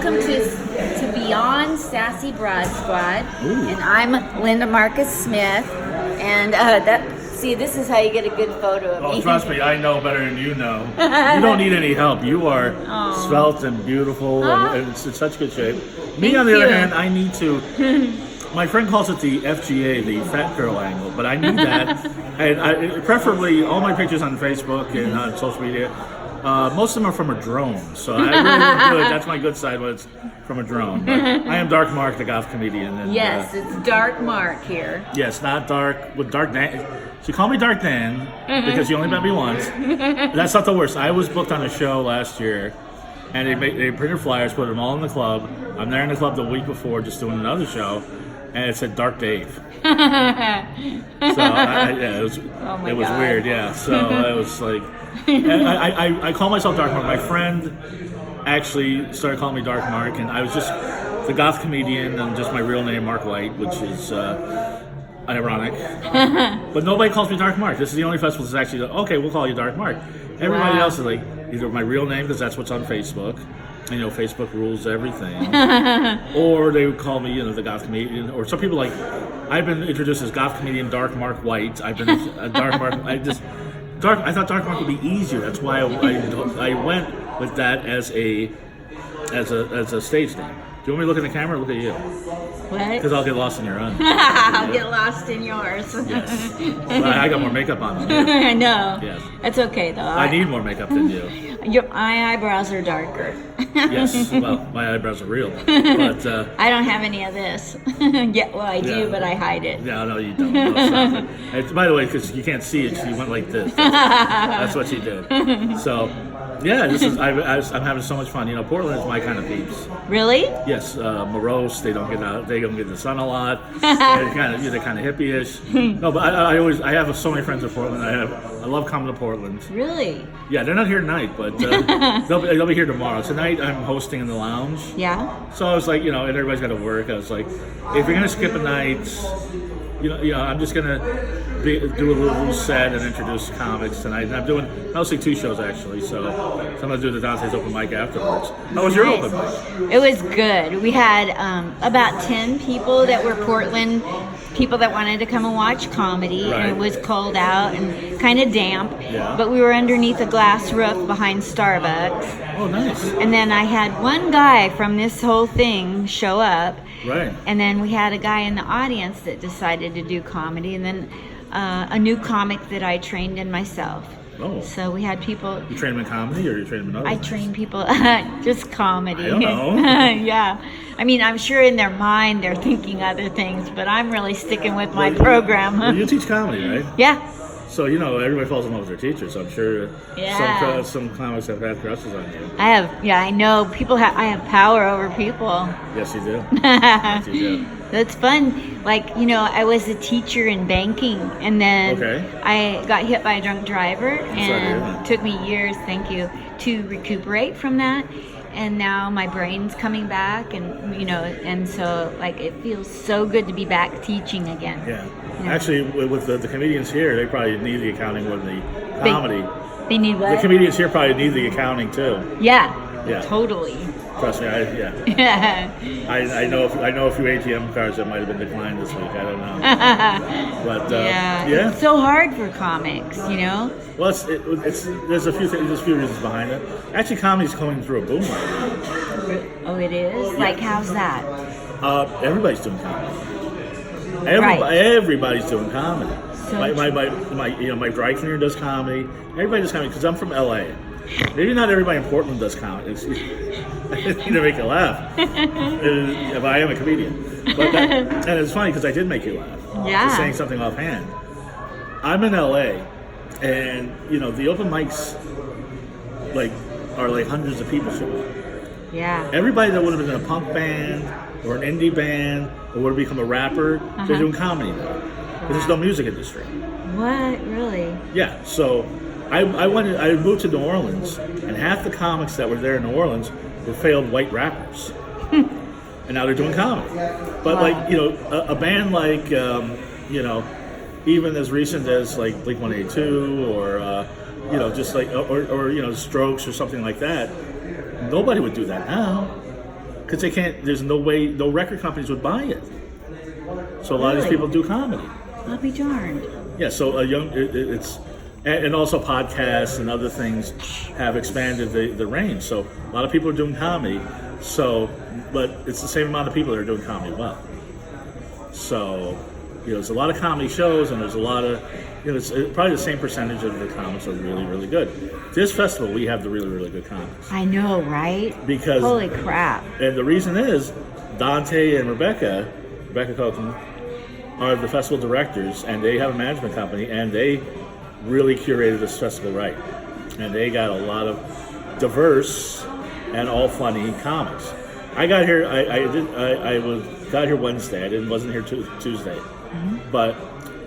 welcome to Beyond Sassy Broad Squad. Ooh. And I'm Linda Marcus Smith. And this is how you get a good photo of me. Oh, trust me, I know better than you know. You don't need any help. You are svelte and beautiful, and it's in such good shape. Me, on the other hand, I need to. My friend calls it the FGA, the fat girl angle, but I need that. And preferably, all my pictures on Facebook and on social media, most of them are from a drone. So I really look good. That's my good side when it's from a drone. But I am Dark Mark, the goth comedian. And, yes, it's Dark Mark here. Yes, not Dark. With Dark Dan. She called me Dark Dan because you only met me once. That's not the worst. I was booked on a show last year, and they printed flyers, put them all in the club. I'm there in the club the week before, just doing another show, and it said Dark Dave. So it was weird. Yeah, so it was like, and I call myself Dark Mark. My friend actually started calling me Dark Mark, and I was just the goth comedian and just my real name, Mark White, which is ironic. But nobody calls me Dark Mark. This is the only festival that's actually okay. We'll call you Dark Mark. Everybody else is like either my real name because that's what's on Facebook. And, Facebook rules everything. Or they would call me, the goth comedian. Or some people I've been introduced as goth comedian Dark Mark White. I've been a Dark Mark. I thought Dark Mark would be easier. That's why I went with that as a stage name. Do you want me to look at the camera or look at you? What? Because I'll get lost in your own. I'll get lost in yours. Yes. Well, I got more makeup on than you. I know. Yes. That's okay, though. I need more makeup than you. My eyebrows are darker. Yes. Well, my eyebrows are real. But I don't have any of this. Yeah, well, I do, but I hide it. Yeah, no, you don't. No, stop it. By the way, because you can't see it, she went like this. That's what she did. So, yeah, I'm having so much fun. Portland is my kind of peeps. Really? Yes, morose. They don't get out. They don't get in the sun a lot. They're kind of hippie-ish. No, but I have so many friends in Portland. I love coming to Portland. Really? Yeah, they're not here tonight, but they'll be here tomorrow. Tonight I'm hosting in the lounge. Yeah. So I was like, and everybody's got to work. I was like, if you're gonna skip a night, I'm just gonna do a little set and introduce comics tonight. And I'm doing mostly 2 shows actually. So I'm gonna do the Dante's open mic afterwards. How was your open mic? It was good. We had about 10 people that were Portland people that wanted to come and watch comedy, right. And it was cold out and kind of damp, yeah. But we were underneath a glass roof behind Starbucks. Oh, nice. And then I had one guy from this whole thing show up, right. And then we had a guy in the audience that decided to do comedy, and then a new comic that I trained in myself. Oh. So we had people. You train them in comedy, or you train them in other I things? train people just comedy. I don't know. Yeah. I mean, I'm sure in their mind they're thinking other things, but I'm really sticking with my program. Well, you teach comedy, right? Yeah. So, everybody falls in love with their teacher, so I'm sure Yeah. some comics have had crushes on you. I know. I have power over people. Yes, you do. Yes, you do. That's fun. I was a teacher in banking, and then I got hit by a drunk driver, and it took me years, thank you, to recuperate from that. And now my brain's coming back, and so it feels so good to be back teaching again. Yeah. Actually, with the comedians here, they probably need the accounting more than the comedy. They need what? The comedians here probably need the accounting too. Yeah. Yeah. Totally. Trust me, I know a few ATM cards that might have been declined this week. I don't know. But yeah. It's so hard for comics, Well, there's a few things, there's a few reasons behind it. Actually, comedy's going through a boom right now. Oh, it is? Yeah. How's that? Everybody's doing comedy. Everybody's doing comedy. So my dry cleaner does comedy. Everybody does comedy because I'm from LA. Maybe not everybody in Portland does comedy. I didn't mean to make you laugh. If I am a comedian, and it's funny because I did make you laugh. Yeah. Just saying something offhand. I'm in LA, and the open mics are hundreds of people show up. Yeah. Everybody that would have been in a punk band or an indie band or would have become a rapper, they're doing comedy now because there's no music industry. What? Really? Yeah. So I moved to New Orleans, and half the comics that were there in New Orleans were failed white rappers, and now they're doing comedy. But a band even as recent as Blink-182 or Strokes or something like that, nobody would do that now. because they can't. There's no way. No record companies would buy it. So a lot of these people do comedy. I'll be darned. Yeah. So it's and also podcasts and other things have expanded the range. So a lot of people are doing comedy. So, but it's the same amount of people that are doing comedy well. So, there's a lot of comedy shows, and there's a lot of, it's probably the same percentage of the comics are really, really good. This festival, we have the really, really good comics. I know, right? Because holy crap! And the reason is Dante and Rebecca Coken are the festival directors, and they have a management company, and they really curated this festival right, and they got a lot of diverse and all funny comics. I got here. Got here Wednesday. Wasn't here Tuesday, but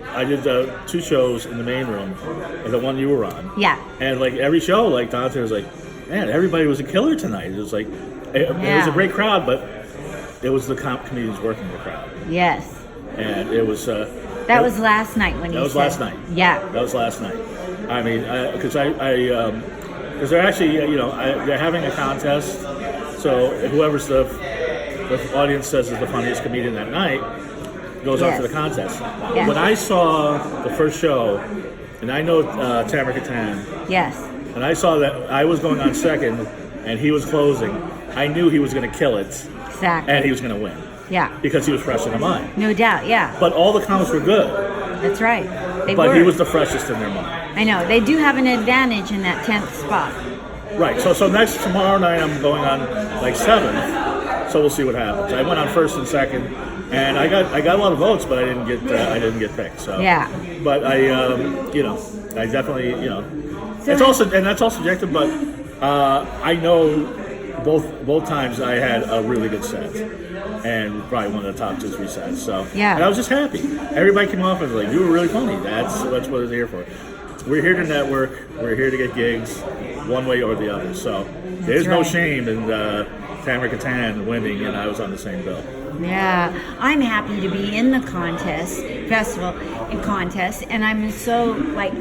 I did 2 shows in the main room, and the one you were on. Yeah. And like every show, like Dante was like, "Man, everybody was a killer tonight." It was like, it was a great crowd, but it was the comedians working the crowd. Yes. And it was. That was last night when you. That was last night. Yeah. That was last night. I mean, because because they're actually, they're having a contest. So whoever's the audience says is the funniest comedian that night goes on to the contest. Yes. When I saw the first show, and I know Tamara Katan. Yes. And I saw that I was going on second, and he was closing. I knew he was going to kill it. Exactly. And he was going to win. Yeah. Because he was fresh in their mind. No doubt. Yeah. But all the comics were good. That's right. But he was the freshest in their mind. I know. They do have an advantage in that 10th spot. Right. So tomorrow night I'm going on like 7th. So we'll see what happens. I went on first and second, and I got a lot of votes, but I didn't get picked. So yeah. But I definitely so it's also, and that's all subjective. But I know both times I had a really good set, and probably one of the top 2-3 sets. So yeah. And I was just happy. Everybody came off and was like, "You were really funny." That's what it's here for. We're here to network. We're here to get gigs, one way or the other. So there's no shame in Tamara Katan winning, and I was on the same bill. Yeah, I'm happy to be in the festival, and I'm so like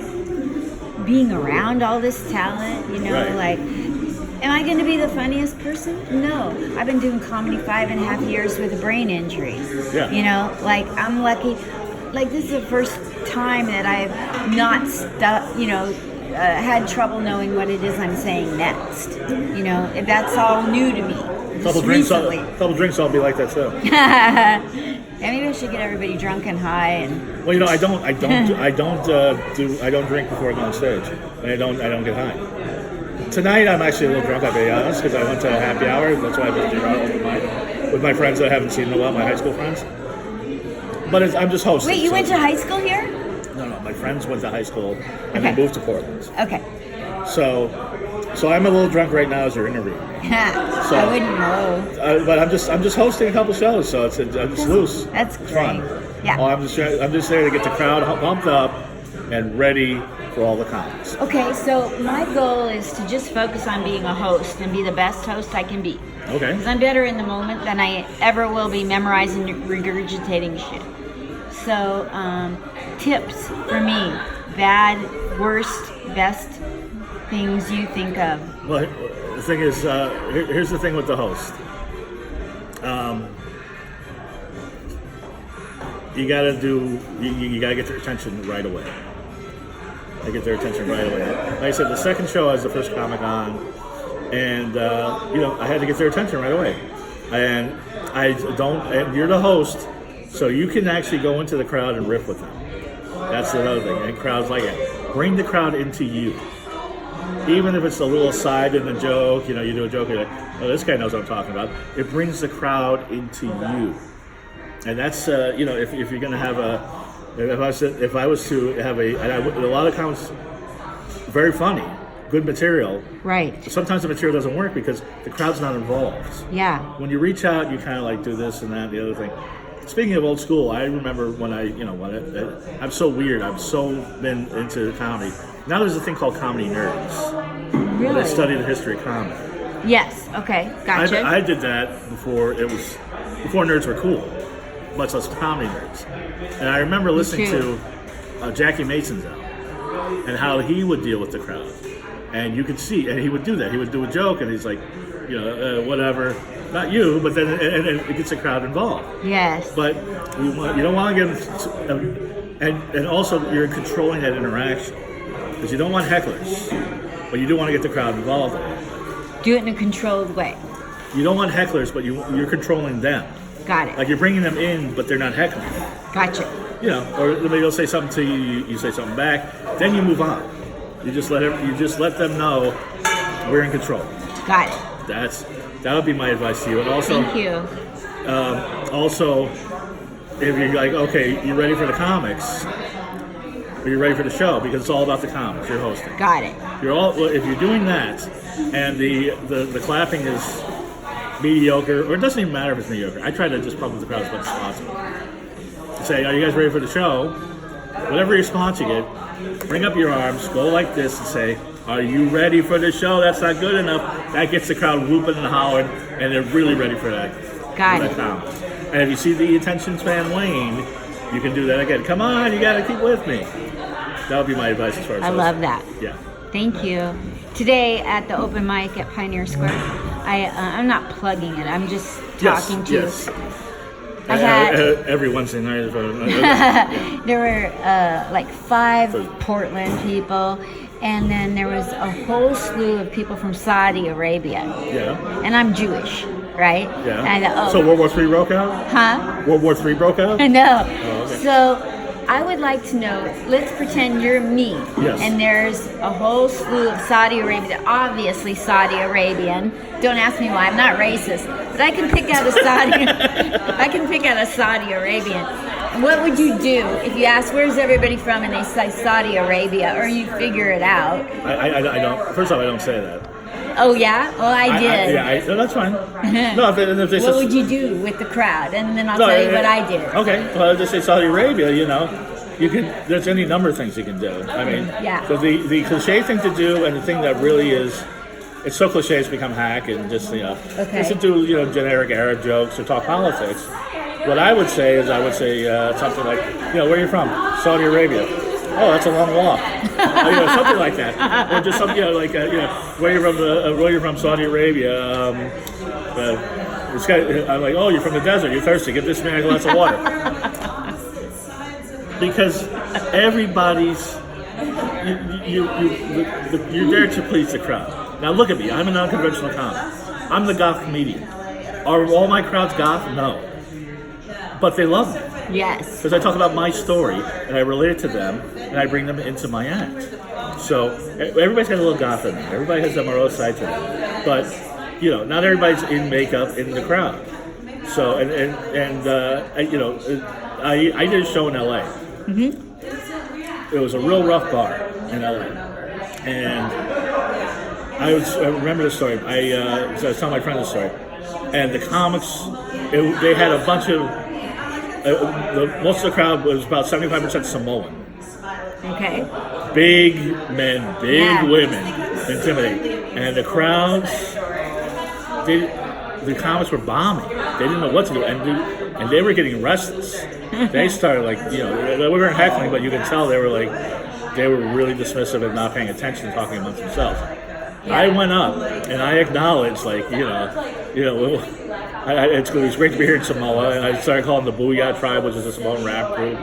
being around all this talent. Like, am I going to be the funniest person? No, I've been doing comedy 5.5 years with a brain injury. Yeah. Like I'm lucky. Like this is the first time that I've not had trouble knowing what it is I'm saying next. That's all new to me. Couple drinks, I'll be like that too. Maybe I should get everybody drunk and high and. Well, I don't drink before I go on stage, and I don't get high. Tonight I'm actually a little drunk, I'll be honest, because I went to a happy hour. That's why I was here with my friends that I haven't seen in a while, my high school friends. But I'm just hosting. Wait, you went to high school here? No. My friends went to high school, and they moved to Portland. Okay. So I'm a little drunk right now as you're interviewing. I wouldn't know. But I'm just hosting a couple shows, so it's loose. That's it's great. fun. Yeah. I'm just there to get the crowd pumped up and ready for all the comics. Okay, so my goal is to just focus on being a host and be the best host I can be. Okay. Because I'm better in the moment than I ever will be memorizing and regurgitating shit. So, tips for me: bad, worst, best things you think of. Well, the thing is, here's the thing with the host. You gotta get their attention right away. I get their attention right away. Like I said, the second show I was the first comic on, and I had to get their attention right away. And and you're the host, so you can actually go into the crowd and riff with them. That's another thing. And crowds like it. Bring the crowd into you. Even if it's a little side in the joke, you do a joke, you're like, oh, this guy knows what I'm talking about. It brings the crowd into you. And that's, if you're going to have if I was to have a lot of comments, very funny, good material. Right. Sometimes the material doesn't work because the crowd's not involved. Yeah. When you reach out, you kind of like do this and that and the other thing. Speaking of old school, I remember when I'm so weird. I've so been into comedy. Now there's a thing called comedy nerds. Really? They study the history of comedy. Yes. Okay. Gotcha. I did that before nerds were cool, much less comedy nerds. And I remember listening to Jackie Mason's album and how he would deal with the crowd. And you could see, and he would do that. He would do a joke, and he's like, whatever. Not you, but then it gets the crowd involved. Yes. But you don't want to get, and also you're controlling that interaction because you don't want hecklers, but you do want to get the crowd involved in it. Do it in a controlled way. You don't want hecklers, but you're controlling them. Got it. Like you're bringing them in, but they're not heckling. Gotcha. Or they'll say something to you, you say something back, then you move on. You just let them know we're in control. Got it. That would be my advice to you. And also, thank you. Also, if you're like, okay, you ready for the comics? Or you're ready for the show because it's all about the comics you're hosting. Got it. If you're doing that, and the clapping is mediocre, or it doesn't even matter if it's mediocre. I try to just pump the crowd as much as possible. Say, are you guys ready for the show? Whatever response you get, bring up your arms, go like this, and say, are you ready for the show? That's not good enough. That gets the crowd whooping and hollering, and they're really ready for that. Got it. And if you see the attention span wane, you can do that again. Come on, you got to keep with me. That would be my advice as far as I love that. Yeah. Thank you. Today at the open mic at Pioneer Square, I'm not plugging it. I'm just talking to yes. I had every Wednesday night. there were like 5 Portland people, and then there was a whole slew of people from Saudi Arabia. Yeah. And I'm Jewish, right? Yeah. And I thought, So World War III broke out? Huh? World War III broke out? No. Oh, okay. So I would like to know, let's pretend you're me. Yes. And there's a whole slew of Saudi Arabia, obviously Saudi Arabian. Don't ask me why, I'm not racist. But I can pick out a Saudi Arabian. What would you do if you ask, where's everybody from, and they say Saudi Arabia, or you figure it out? I don't. First off, I don't say that. Oh yeah? Well, I did. No, that's fine. No, if they what would you do with the crowd? And then I'll tell you what I did. Okay, well, just say Saudi Arabia, you can. There's any number of things you can do. I mean, yeah. So the cliche thing to do, and the thing that really is, it's so cliche it's become hack, and just just to do generic Arab jokes or talk politics. What I would say is something like, where are you from? Saudi Arabia. Oh, that's a long walk. Something like that, or just something like where you're from Saudi Arabia. I'm like, oh, you're from the desert. You're thirsty. Get this man a glass of water. Because everybody's you're there to please the crowd. Now look at me. I'm a non-conventional comic. I'm the goth comedian. Are all my crowds goth? No. But they love me. Yes. Because I talk about my story, and I relate it to them, and I bring them into my act. So everybody's got a little goth in them. Everybody has a morose side to them. But, not everybody's in makeup in the crowd. So, I did a show in L.A. Mm-hmm. It was a real rough bar in L.A. And I remember the story. I was telling my friend the story. And the comics, they had a bunch of... most of the crowd was about 75% Samoan. Okay. Big men, big women, intimidating. And the crowds, the comics were bombing. They didn't know what to do, and they were getting restless. They started we weren't heckling, but you could tell they were really dismissive and not paying attention, talking amongst themselves. Yeah. I went up and I acknowledged, it was great to be here in Samoa, and I started calling the Booyah Tribe, which is a Samoan rap group,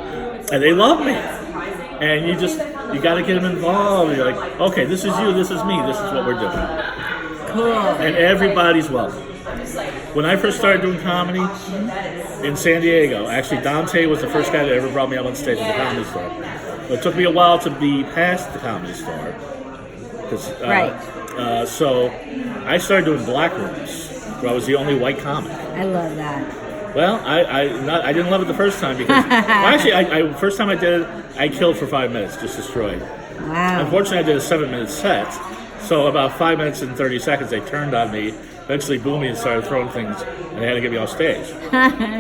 and they love me. And you got to get them involved. You're like, okay, this is you, this is me, this is what we're doing. Cool. And everybody's welcome. When I first started doing comedy in San Diego, actually Dante was the first guy that ever brought me up on stage at the Comedy Store. But it took me a while to be past the Comedy Store. Right. So I started doing black rooms, where I was the only white comic. I love that. Well, I didn't love it the first time because first time I did it, I killed for 5 minutes, just destroyed. Wow. Unfortunately, I did a 7-minute set, so about 5 minutes and 30 seconds they turned on me, eventually booed me and started throwing things, and they had to get me off stage.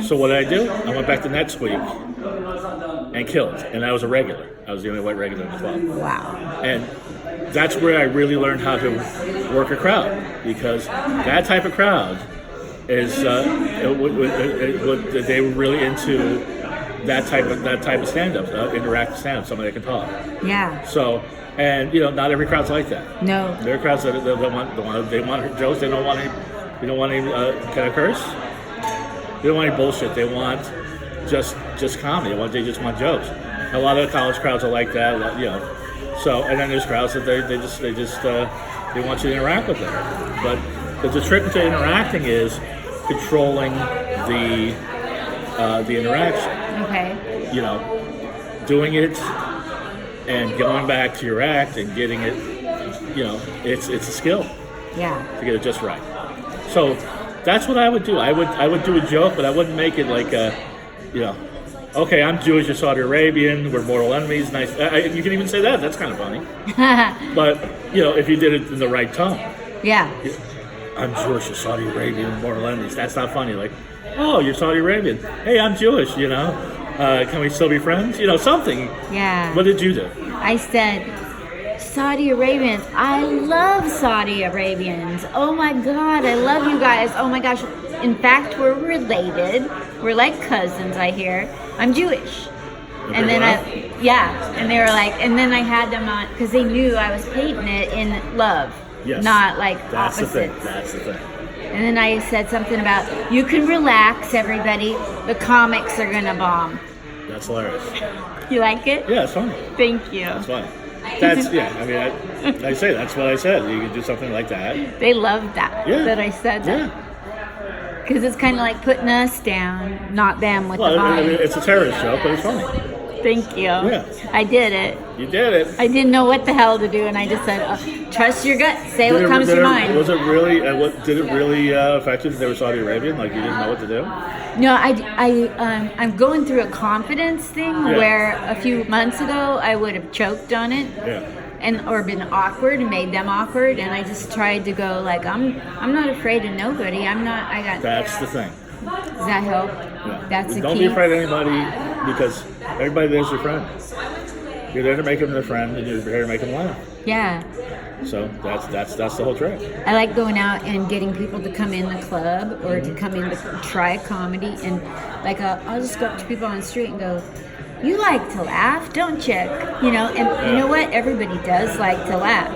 So what did I do? I went back the next week and killed, and I was a regular. I was the only white regular in the club. Wow. And that's where I really learned how to work a crowd, because that type of crowd is they were really into that type of stand-up, interactive stand-up, somebody that can talk. Yeah. So, and not every crowd's like that. No. There are crowds that they want jokes. They don't want You don't want any, can I curse? They don't want any bullshit. They want just comedy. They just want jokes. A lot of the college crowds are like that, you know. So, and then there's crowds that they want you to interact with them. But the trick to interacting is controlling the interaction. Okay. You know, doing it and going back to your act and getting it. You know, it's a skill. Yeah. To get it just right. So that's what I would do. I would do a joke, but I wouldn't make it like you know, okay, I'm Jewish, you're Saudi Arabian, we're mortal enemies. Nice. You can even say that. That's kind of funny. But you know, if you did it in the right tone. Yeah. I'm Jewish, you're Saudi Arabian, mortal enemies. That's not funny. Like, oh, you're Saudi Arabian. Hey, I'm Jewish. You know, can we still be friends? You know, something. Yeah. What did you do? I said, Saudi Arabians. I love Saudi Arabians. Oh my God, I love you guys. Oh my gosh. In fact, we're related. We're like cousins, I hear. I'm Jewish. Okay, And then well. and they were like, and then I had them on, because they knew I was painting it in love. Yes. Not like That's opposites. the thing. That's the thing. And then I said something about, you can relax, everybody. The comics are gonna bomb. That's hilarious. You like it? Yeah, it's funny. Thank you. It's funny. That's yeah. I mean, I say that's what I said. You can do something like that. They loved that. Yeah. That I said that. Yeah. Because it's kind of like putting us down, not them with the Well, I vibe. mean, it's a terrorist joke, but it's funny. Thank you. Yeah. I did it. You did it. I didn't know what the hell to do, and I just said, trust your gut. Say what comes to mind. Was it really? Did it really affect you that they were Saudi Arabian? Like you didn't know what to do? No, I'm going through a confidence thing Yeah. where a few months ago I would have choked on it. Yeah. Or been awkward and made them awkward, and I just tried to go like I'm not afraid of nobody. I got. That's the thing. Does that help? Yeah. That's the Don't key. be afraid of anybody because everybody there's your friend. You're there to make them their friend, and you're there to make them laugh. Yeah. So that's the whole trick. I like going out and getting people to come in the club or to come in to try a comedy, and like I'll just go up to people on the street and go, "You like to laugh, don't you?" You know, and you know what? Everybody does like to laugh,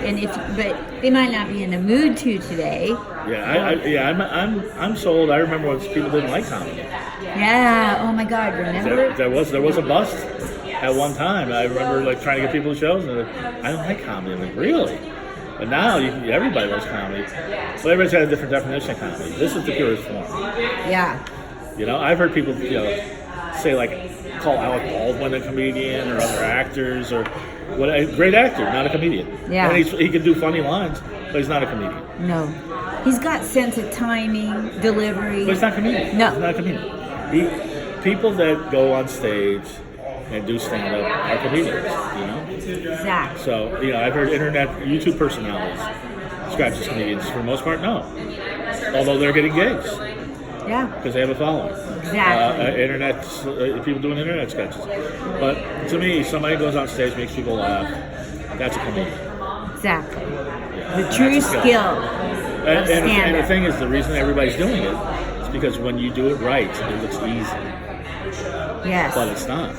and but they might not be in the mood to today. Yeah, I'm sold. I remember when people didn't like comedy. Yeah. Oh my God. Remember? There was a bust at one time. I remember like trying to get people to shows, and they're like, I don't like comedy. I'm like, really? But now everybody loves comedy. But everybody's got a different definition of comedy. This is the purest form. Yeah. You know, I've heard people say like call Alec Baldwin a comedian or other actors or what a great actor, not a comedian. Yeah. And he can do funny lines, but he's not a comedian. No. He's got sense of timing, delivery. But he's not a comedian. No. He's not a comedian. People that go on stage and do stand-up are comedians, you know? Exactly. So, I've heard YouTube personalities described as comedians. For the most part, no. Although they're getting gigs. Yeah. Because they have a following. Exactly. People doing internet sketches. But to me, somebody goes on stage, makes people laugh, that's a comedian. Exactly. Yeah, The true that's a skill. And the thing is, the reason everybody's doing it is because when you do it right, it looks easy. Yes. But it's not.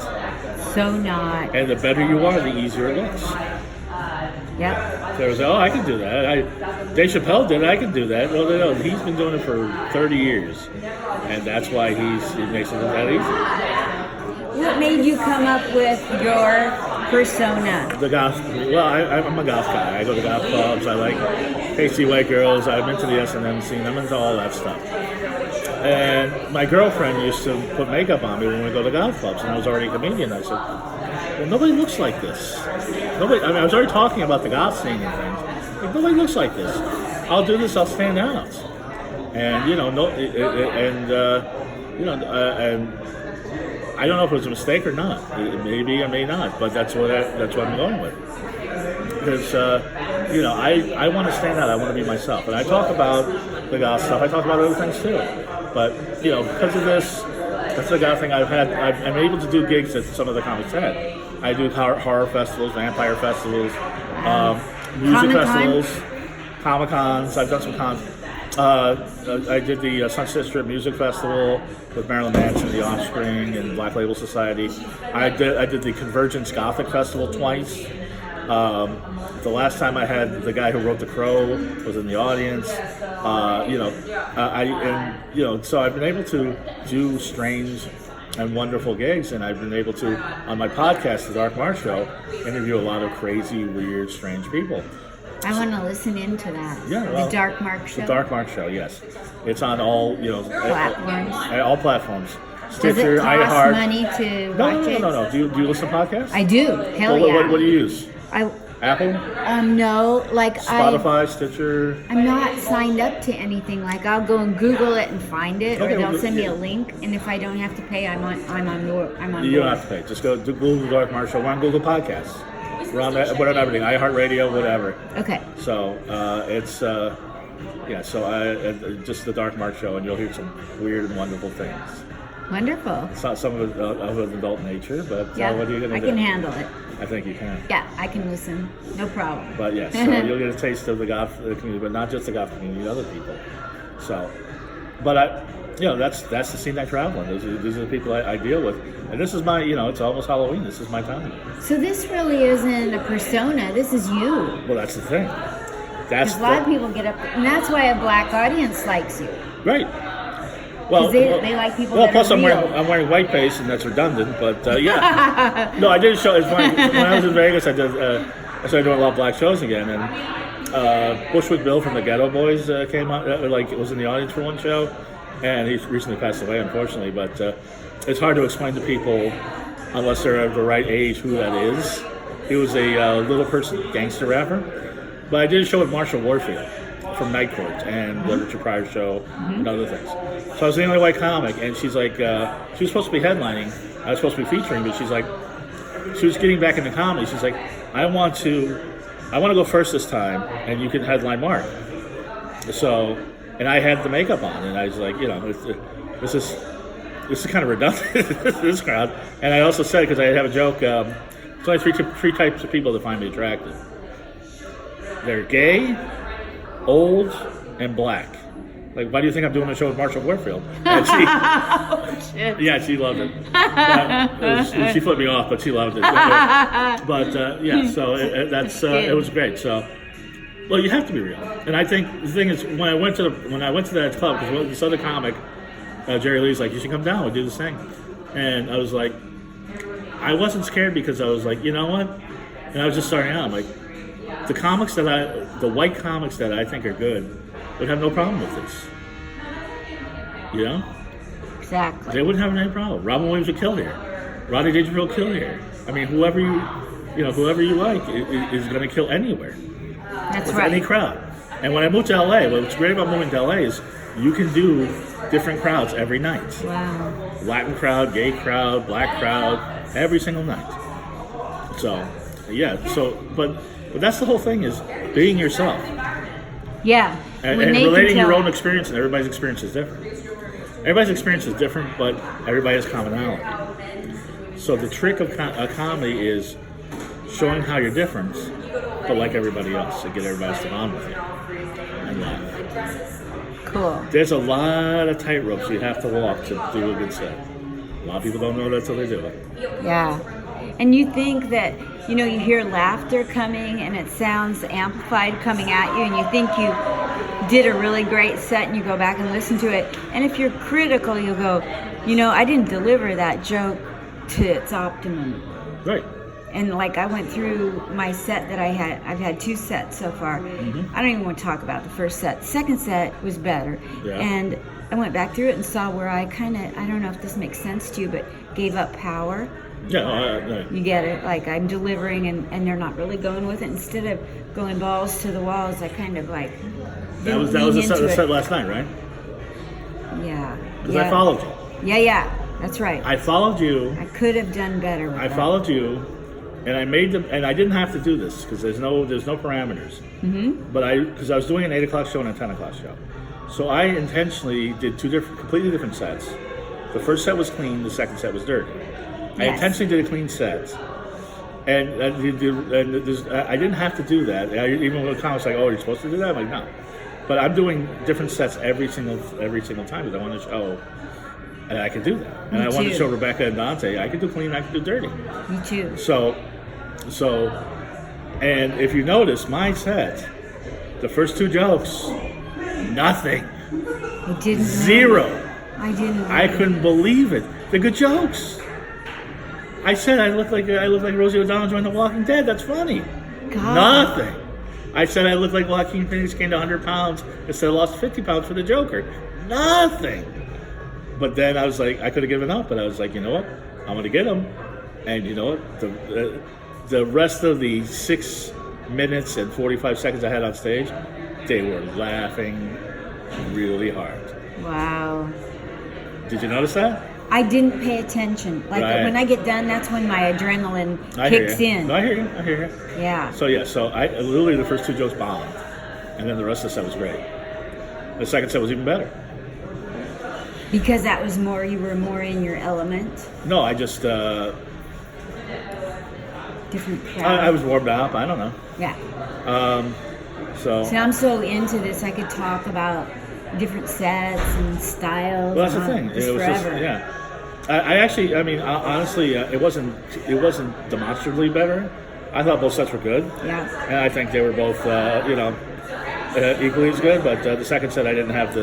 So not. And the better you are, the easier it looks. Yep. There was, I can do that. Dave Chappelle did it, I can do that. Well, no, he's been doing it for 30 years. And that's why he makes it look that easy. What made you come up with your persona? The goth. Well, I'm a goth guy. I go to goth clubs. I like pasty white girls. I'm into the S&M scene. I'm into all that stuff. And my girlfriend used to put makeup on me when we go to goth clubs, and I was already a comedian. I said, well, nobody looks like this. I was already talking about the goth scene and things. Like, nobody looks like this. I'll do this. I'll stand out. And and I don't know if it was a mistake or not. It maybe or may not, but that's what I'm going with. Because I want to stand out. I want to be myself, and I talk about the goth stuff. I talk about other things too. But because of this, that's the goth thing I've had. I'm able to do gigs that some of the comics had. I do horror festivals, vampire festivals, music festivals, Comic-Cons. I've done some cons. I did the Sunset Strip Music Festival with Marilyn Manson, The Offspring, and Black Label Society. I did the Convergence Gothic Festival twice. The last time I had the guy who wrote The Crow was in the audience. So I've been able to do strange and wonderful gigs, and I've been able to, on my podcast, The Dark Mark Show, interview a lot of crazy, weird, strange people. I want to listen into that. Yeah, well, The Dark Mark Show. The Dark Mark Show, yes. It's on all, platforms. All platforms. Stitcher, Does it cost iHeart. money to watch it? No. Do you listen to podcasts? I do. Hell yeah. What do you use? Apple? No, like Spotify, Stitcher. I'm not signed up to anything. Like I'll go and Google it and find it, or they'll send me a link. And if I don't have to pay, I'm on. You don't have to pay. Just go to Google The Dark Mark Show. We're on Google Podcasts. We're on everything. iHeartRadio, whatever. Okay. So it's just The Dark Mark Show, and you'll hear some weird and wonderful things. Wonderful. It's not some of an adult nature, but what are you going to do? I can handle it. I think you can. Yeah, I can listen. No problem. But yes, so you'll get a taste of the goth community, but not just the goth community, other people. So, but that's the scene I travel in. These are the people I deal with, and this is my, it's almost Halloween. This is my time. So this really isn't a persona. This is you. Well, that's the thing. Because a lot of people get up, and that's why a black audience likes you. Right. Well, they like people. Well, that plus are I'm wearing white paste, and that's redundant. But yeah, no, I did a show. It's funny. When I was in Vegas, I started doing a lot of black shows again, and Bushwick Bill from the Ghetto Boys came out. Was in the audience for one show, and he recently passed away, unfortunately. But it's hard to explain to people unless they're of the right age who that is. He was a little person gangster rapper. But I did a show with Marsha Warfield from Night Court and the Richard Pryor Show and other things. So I was the only white comic, and she's like, she was supposed to be headlining, I was supposed to be featuring, but she's like, she was getting back into comedy. She's like, I want to go first this time, and you can headline Mark. So, and I had the makeup on, and I was like, this is kind of redundant, this crowd. And I also said, because I have a joke, there's only three types of people that find me attractive. They're gay, old, and black. Like, why do you think I'm doing a show with Marsha Warfield? And she, yeah, she loved it. She flipped me off, but she loved it. So it was great. So, well, you have to be real. And I think the thing is, when I went to that club, because this other comic, Jerry Lee's like, you should come down, we'll do this thing. And I was like, I wasn't scared because I was like, you know what? And I was just starting out. I'm like, the white comics that I think are good would have no problem with this. Exactly. They wouldn't have any problem. Robin Williams would kill here. Rodney Dangerfield would kill here. I mean, whoever you like is going to kill anywhere. That's with right. Any crowd. And when I moved to LA, what's great about moving to LA is you can do different crowds every night. Wow. Latin crowd, gay crowd, black crowd, every single night. So, yeah. But that's the whole thing, is being yourself. Yeah. And relating your own experience, and everybody's experience is different. Everybody's experience is different, but everybody has commonality. So the trick of comedy is showing how you're different, but like everybody else, to get everybody to bond with you and laugh. Cool. There's a lot of tightropes you have to walk to do a good set. A lot of people don't know that until they do it. Yeah. And you think that, you hear laughter coming and it sounds amplified coming at you, and you think you did a really great set, and you go back and listen to it. And if you're critical, you'll go, I didn't deliver that joke to its optimum. Right. And like I went through my set that I've had 2 sets so far. Mm-hmm. I don't even want to talk about the first set. The second set was better. Yeah. And I went back through it and saw where I don't know if this makes sense to you, but gave up power. Yeah, You get it? Like I'm delivering and they're not really going with it. Instead of going balls to the walls, I kind of like that was the set last night, right? Yeah. Because I followed you. Yeah, that's right. I followed you. I could have done better with that. I followed you, and I made them, and I didn't have to do this because there's no parameters. Mm-hmm. But because I was doing an 8 o'clock show and a 10 o'clock show, so I intentionally did 2 completely different sets. The first set was clean. The second set was dirty. Yes. I intentionally did a clean set, and I didn't have to do that. Even when the comments like, "Oh, you're supposed to do that," I'm like, no. But I'm doing different sets every single time because I want to show, and I can do that. And I want to show Rebecca and Dante I can do clean, I can do dirty. Me too. So And if you notice, my set, the first 2 jokes, nothing. I didn't. Zero. I didn't. I couldn't believe it. They're good jokes. I said I look like Rosie O'Donnell joined The Walking Dead. That's funny. God. Nothing. I said I look like Joaquin Phoenix gained 100 pounds instead of lost 50 pounds for the Joker. Nothing. But then I was like, I could have given up, but I was like, you know what? I'm going to get him. And you know what? The rest of the 6 minutes and 45 seconds I had on stage, they were laughing really hard. Wow. Did you notice that? I didn't pay attention. Like when I get done, that's when my adrenaline kicks in. No, I hear you. Yeah. So I literally the first 2 jokes bombed, and then the rest of the set was great. The second set was even better. Because that was you were more in your element. No, I just different crowd. I was warmed up. I don't know. Yeah. So I'm so into this. I could talk about different sets and styles. Well, that's the thing. Just It was forever. just I actually, I mean, honestly, it wasn't demonstrably better. I thought both sets were good. Yeah. And I think they were both, equally as good. But the second set, I didn't have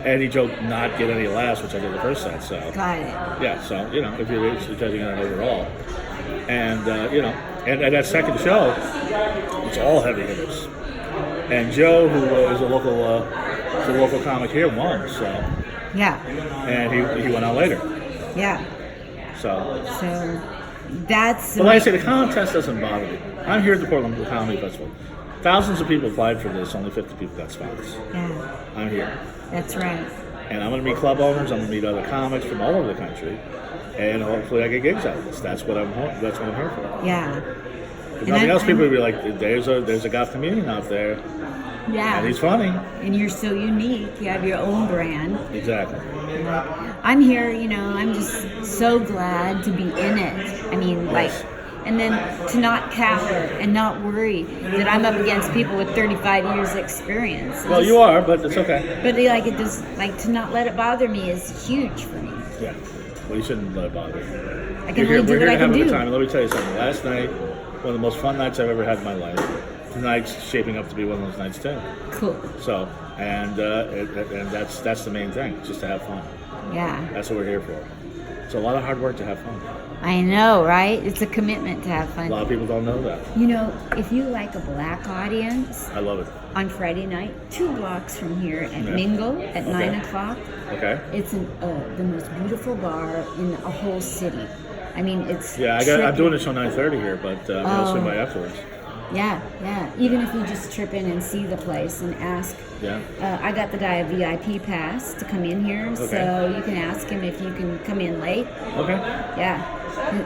any joke not get any laughs, which I did the first set. So Got it. yeah. So if you're judging on overall, and and that second show, it's all heavy hitters. And Joe, who is a local comic here, won. So Yeah. and he went out later. Yeah. So that's. But like I say, the contest doesn't bother me. I'm here at the Portland Comedy Festival. Thousands of people applied for this. Only 50 people got spots. Yeah. I'm here. That's right. And I'm going to meet club owners. I'm going to meet other comics from all over the country. And hopefully I get gigs out of this. That's what I'm here for. Yeah. If nothing else, people will be like, there's a goth comedian out there. Yeah. And he's funny. And you're so unique. You have your own brand. Exactly. I'm here, I'm just so glad to be in it. I mean, and then to not cower and not worry that I'm up against people with 35 years experience. Well, you are, but it's okay. But it just to not let it bother me is huge for me. Yeah. Well, you shouldn't let it bother you. I can only do what I can do. We're here to have a good time. And let me tell you something. Last night, one of the most fun nights I've ever had in my life. Tonight's shaping up to be one of those nights too. Cool. So, and that's the main thing, just to have fun. Yeah. That's what we're here for. It's a lot of hard work to have fun. I know, right? It's a commitment to have A fun. lot of people don't know that. If you like a black audience, I love it. on Friday night, 2 blocks from here at Mingo at 9 o'clock. Okay. It's the most beautiful bar in a whole city. I mean, it's I'm doing a show 9:30 here, but I'll swing by afterwards. Yeah. Even if you just trip in and see the place and ask. Yeah. I got the guy a VIP pass to come in here, so you can ask him if you can come in late. Okay. Yeah.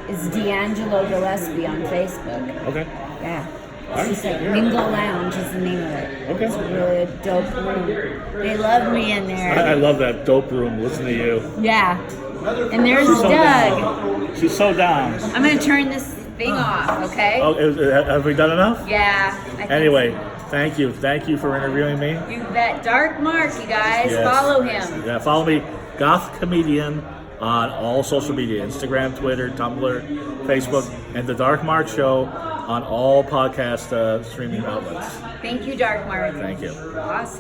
It's D'Angelo Gillespie on Facebook. Okay. Yeah. It's just like Mingo Lounge is the name of it. Okay. It's really a dope room. They love me in there. I love that dope room. Listen to you. Yeah. And there's She's so Doug. down. She's so down. I'm going to turn this thing off, okay? Oh, have we done enough? Yeah. Anyway, thank you. Thank you for interviewing me. You bet. Dark Mark, you guys. Yes. Follow him. Yeah, follow me, Goth Comedian, on all social media, Instagram, Twitter, Tumblr, Facebook, and The Dark Mark Show on all podcast streaming outlets. Thank you, Dark Mark. Thank you. Awesome.